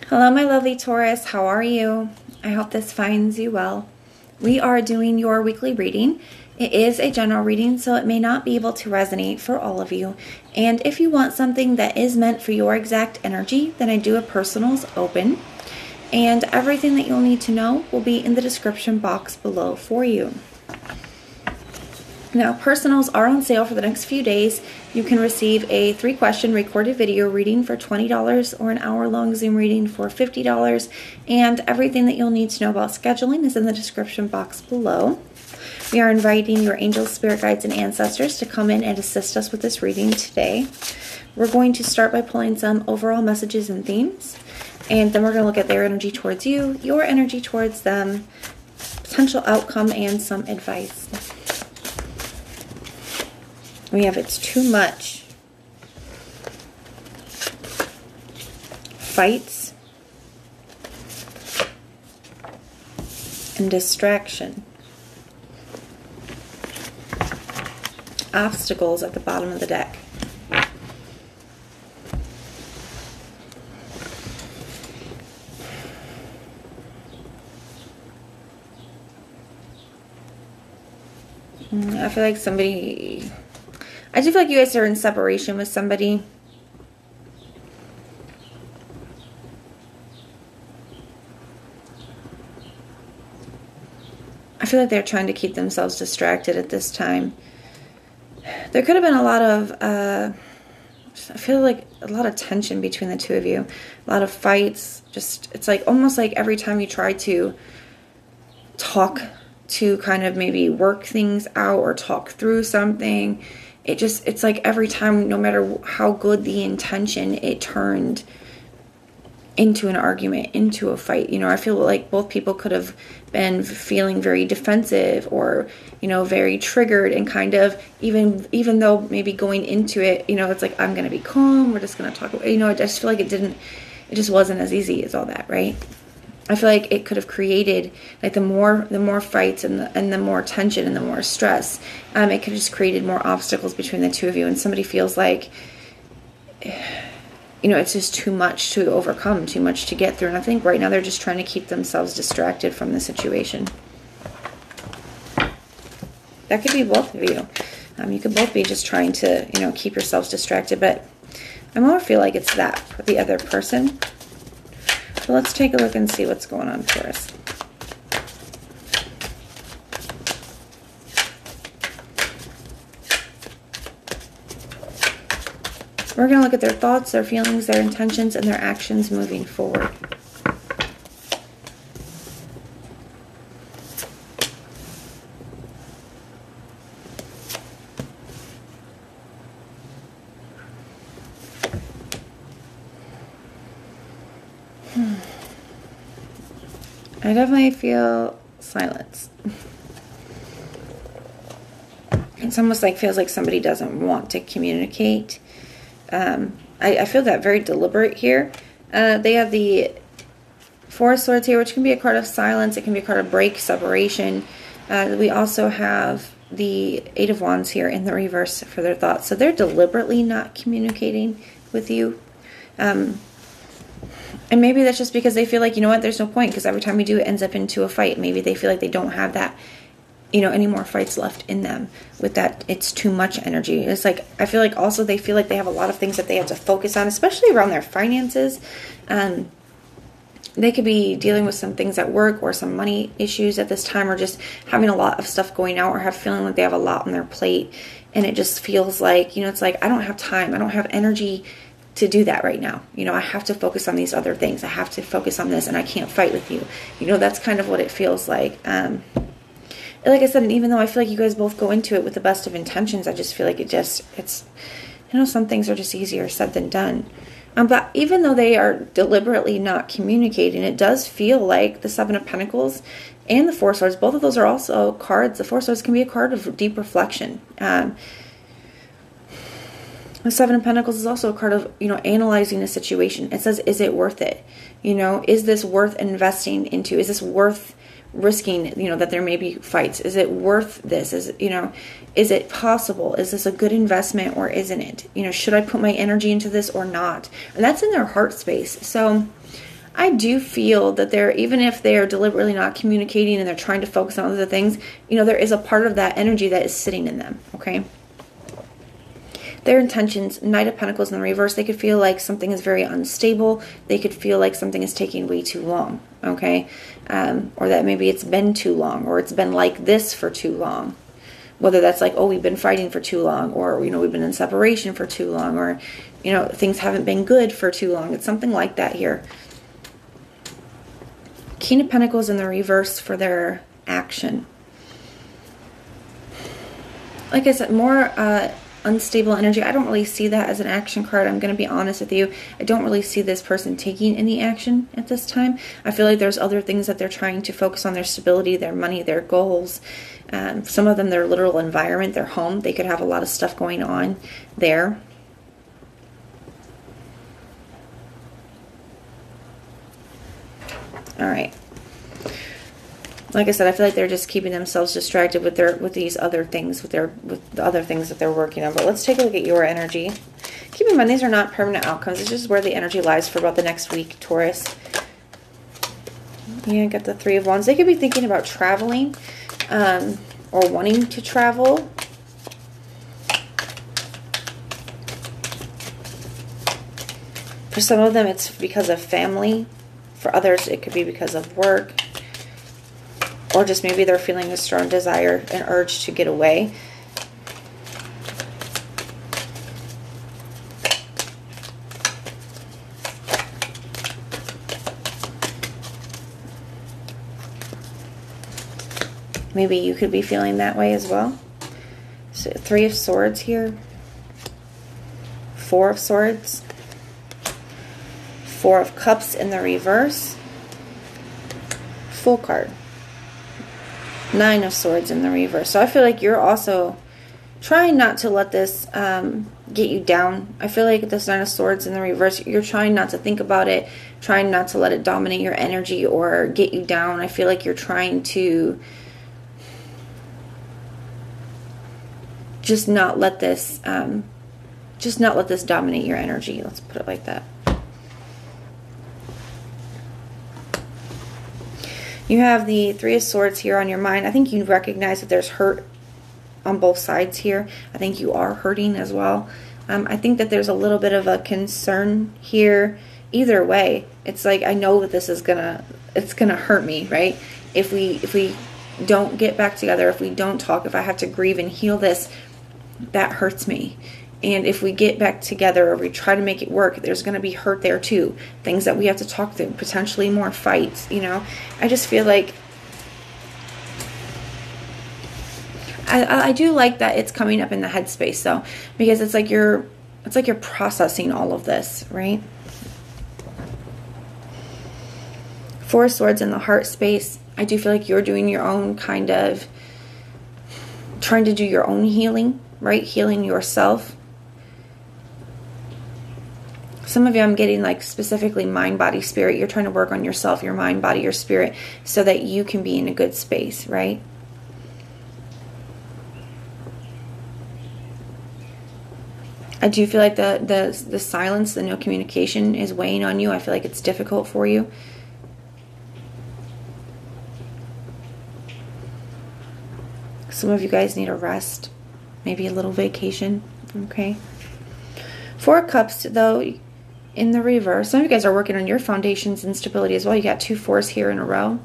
Hello, my lovely Taurus. How are you? I hope this finds you well. We are doing your weekly reading. It is a general reading, so it may not be able to resonate for all of you. And if you want something that is meant for your exact energy, then I do a personals open. And everything that you'll need to know will be in the description box below for you. Now, personals are on sale for the next few days. You can receive a 3-question recorded video reading for $20 or an hour-long Zoom reading for $50. And everything that you'll need to know about scheduling is in the description box below. We are inviting your angels, spirit guides, and ancestors to come in and assist us with this reading today. We're going to start by pulling some overall messages and themes. And then we're going to look at their energy towards you, your energy towards them, potential outcome, and some advice. We have it's too much. Fights and distraction. Obstacles at the bottom of the deck. I feel like I do feel like you guys are in separation with somebody. I feel like they're trying to keep themselves distracted at this time. There could have been a lot of, I feel like a lot of tension between the two of you. A lot of fights. Just, it's like almost like every time you try to talk to kind of maybe work things out or talk through something, it's like every time, no matter how good the intention, it turned into an argument, into a fight. You know, I feel like both people could have been feeling very defensive or, you know, very triggered, and kind of, even though maybe going into it, you know, it's like, I'm going to be calm, we're just going to talk, you know, I just feel like it just wasn't as easy as all that, right? I feel like it could have created, like, the more fights and the more tension and the more stress, it could have just created more obstacles between the two of you, and somebody feels like, you know, it's just too much to overcome, too much to get through. And I think right now they're just trying to keep themselves distracted from the situation. That could be both of you. You could both be just trying to, you know, keep yourselves distracted, but I more feel like it's that for the other person. So let's take a look and see what's going on for us. We're going to look at their thoughts, their feelings, their intentions, and their actions moving forward. I definitely feel silence. It's almost like, feels like somebody doesn't want to communicate. I feel that very deliberate here. They have the Four of Swords here, which can be a card of silence. It can be a card of break, separation. We also have the Eight of Wands here in the reverse for their thoughts. So they're deliberately not communicating with you. And maybe that's just because they feel like, you know what, there's no point, because every time we do, it ends up into a fight. Maybe they feel like they don't have that, you know, any more fights left in them with that. It's too much energy. It's like, I feel like also they feel like they have a lot of things that they have to focus on, especially around their finances. They could be dealing with some things at work or some money issues at this time, or just having a lot of stuff going out, or have feeling like they have a lot on their plate. And it just feels like, you know, it's like, I don't have time. I don't have energy to do that right now. You know, I have to focus on these other things. I have to focus on this, and I can't fight with you. You know, that's kind of what it feels like. Like I said, and even though I feel like you guys both go into it with the best of intentions, I just feel like it's, you know, some things are just easier said than done. But even though they are deliberately not communicating, it does feel like the Seven of Pentacles and the Four of Swords, both of those are also cards. The Four of Swords can be a card of deep reflection. The Seven of Pentacles is also a card of, you know, analyzing a situation. It says, is it worth it? You know, is this worth investing into? Is this worth risking, you know, that there may be fights? Is it worth this? Is it, you know, is it possible? Is this a good investment or isn't it? You know, should I put my energy into this or not? And that's in their heart space. So I do feel that they're, even if they're deliberately not communicating and they're trying to focus on other things, you know, there is a part of that energy that is sitting in them, okay? Their intentions, Knight of Pentacles in the reverse, they could feel like something is very unstable. They could feel like something is taking way too long, okay? Or that maybe it's been too long, or it's been like this for too long. Whether that's like, oh, we've been fighting for too long, or, you know, we've been in separation for too long, or, you know, things haven't been good for too long. It's something like that here. King of Pentacles in the reverse for their action. Like I said, more unstable energy. I don't really see that as an action card. I'm going to be honest with you. I don't really see this person taking any action at this time. I feel like there's other things that they're trying to focus on, their stability, their money, their goals. Some of them, their literal environment, their home. They could have a lot of stuff going on there. All right. Like I said, I feel like they're just keeping themselves distracted with these other things, with the other things that they're working on. But let's take a look at your energy. Keep in mind, these are not permanent outcomes. It's just where the energy lies for about the next week, Taurus. Yeah, got the Three of Wands. They could be thinking about traveling, or wanting to travel. For some of them, it's because of family. For others, it could be because of work. Or just maybe they're feeling a strong desire and urge to get away. Maybe you could be feeling that way as well. So Three of Swords here. Four of Swords. Four of Cups in the reverse. Full card. Nine of Swords in the reverse. So I feel like you're also trying not to let this get you down. I feel like this Nine of Swords in the reverse, you're trying not to think about it, trying not to let it dominate your energy or get you down. I feel like you're trying to just not let this dominate your energy. Let's put it like that. You have the Three of Swords here on your mind. I think you recognize that there's hurt on both sides here. I think you are hurting as well. I think that there's a little bit of a concern here. Either way, it's like, I know that this is it's gonna hurt me, right? If we don't get back together, if we don't talk, if I have to grieve and heal this, that hurts me. And if we get back together or we try to make it work, there's going to be hurt there too. Things that we have to talk through, potentially more fights, you know. I just feel like I do like that it's coming up in the headspace though, because it's like you're processing all of this, right? Four of Swords in the heart space. I do feel like you're doing your own kind of, trying to do your own healing, right? Healing yourself. Some of you, I'm getting like specifically mind, body, spirit. You're trying to work on yourself, your mind, body, your spirit, so that you can be in a good space, right? I do feel like the silence, the no communication is weighing on you. I feel like it's difficult for you. Some of you guys need a rest, maybe a little vacation, okay? Four of Cups, though, in the reverse. Some of you guys are working on your foundations and stability as well. You got two fours here in a row.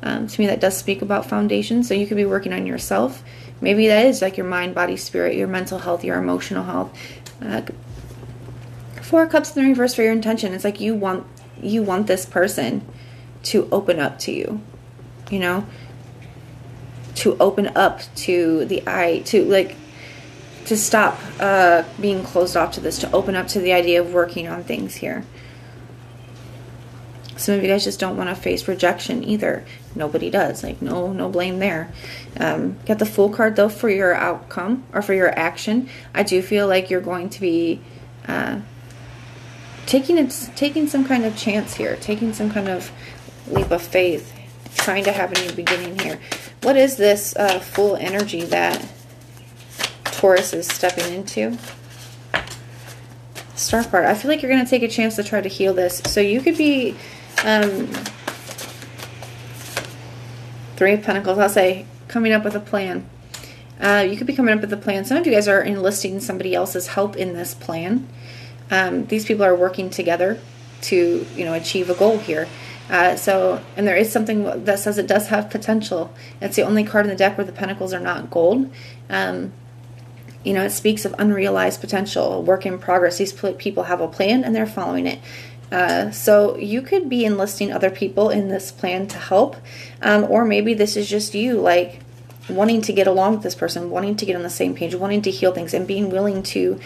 To me, that does speak about foundations. So you could be working on yourself. Maybe that is like your mind, body, spirit, your mental health, your emotional health. Four of Cups in the reverse for your intention. It's like you want this person to open up to you, you know, to open up to the to stop being closed off to this, to open up to the idea of working on things here. Some of you guys just don't want to face rejection either. Nobody does. Like, no blame there. Got the Fool card, though, for your outcome or for your action. I do feel like you're going to be taking some kind of chance here, taking some kind of leap of faith, trying to have a new beginning here. What is this Fool energy that Taurus is stepping into? Star card. I feel like you're going to take a chance to try to heal this. So you could be Three of Pentacles, I'll say, coming up with a plan. You could be coming up with a plan. Some of you guys are enlisting somebody else's help in this plan. These people are working together to, achieve a goal here. And there is something that says it does have potential. It's the only card in the deck where the pentacles are not gold. It speaks of unrealized potential, a work in progress. These people have a plan and they're following it. So you could be enlisting other people in this plan to help. Or maybe this is just you, like, wanting to get along with this person, wanting to get on the same page, wanting to heal things, and being willing to,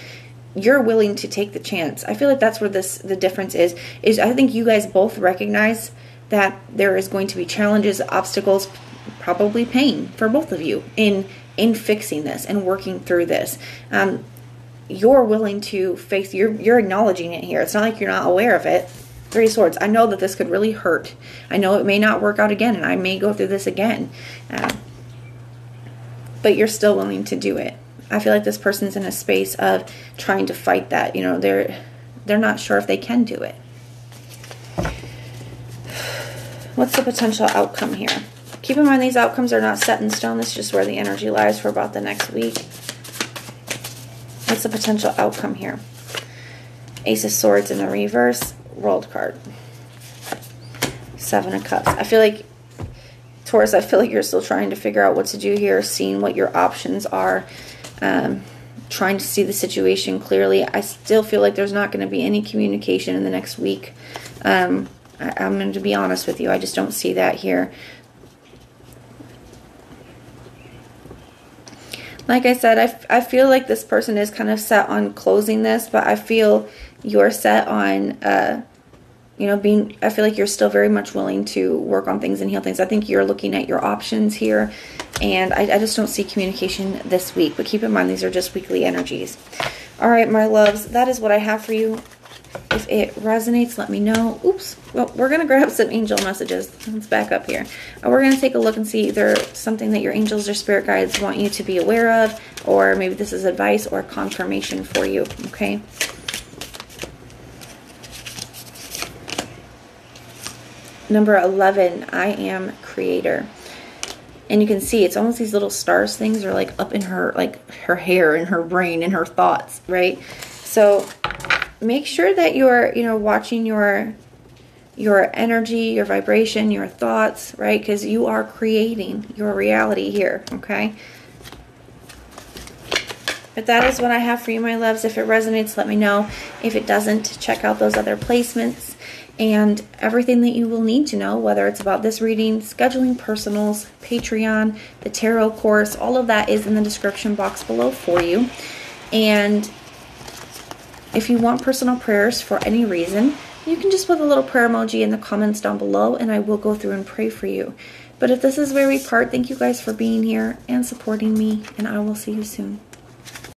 you're willing to take the chance. I feel like that's where the difference is I think you guys both recognize that there is going to be challenges, obstacles, probably pain for both of you in fixing this and working through this. You're willing to face, you're acknowledging it here. It's not like you're not aware of it. Three of Swords. I know that this could really hurt. I know it may not work out again, and I may go through this again. But you're still willing to do it. I feel like this person's in a space of trying to fight that. They're not sure if they can do it. What's the potential outcome here? Keep in mind these outcomes are not set in stone. This is just where the energy lies for about the next week. What's the potential outcome here? Ace of Swords in the reverse. World card. Seven of Cups. I feel like, Taurus, you're still trying to figure out what to do here, seeing what your options are, trying to see the situation clearly. I still feel like there's not going to be any communication in the next week. I'm going to be honest with you. I just don't see that here. Like I said, I feel like this person is kind of set on closing this, but I feel you're set on, I feel like you're still very much willing to work on things and heal things. I think you're looking at your options here, and I just don't see communication this week. But keep in mind, these are just weekly energies. All right, my loves, that is what I have for you. If it resonates, let me know. Oops. Well, we're going to grab some angel messages. Let's back up here. We're going to take a look and see either something that your angels or spirit guides want you to be aware of, or maybe this is advice or confirmation for you, okay? Number 11, I am creator. And you can see it's almost these little stars things are like up in her, like her hair and her brain and her thoughts, right? So make sure that you're, watching your energy, your vibration, your thoughts, right? Because you are creating your reality here, okay? But that is what I have for you, my loves. If it resonates, let me know. If it doesn't, check out those other placements and everything that you will need to know, whether it's about this reading, scheduling personals, Patreon, the tarot course, all of that is in the description box below for you. And if you want personal prayers for any reason, you can just put a little prayer emoji in the comments down below, and I will go through and pray for you. But if this is where we part, thank you guys for being here and supporting me, and I will see you soon.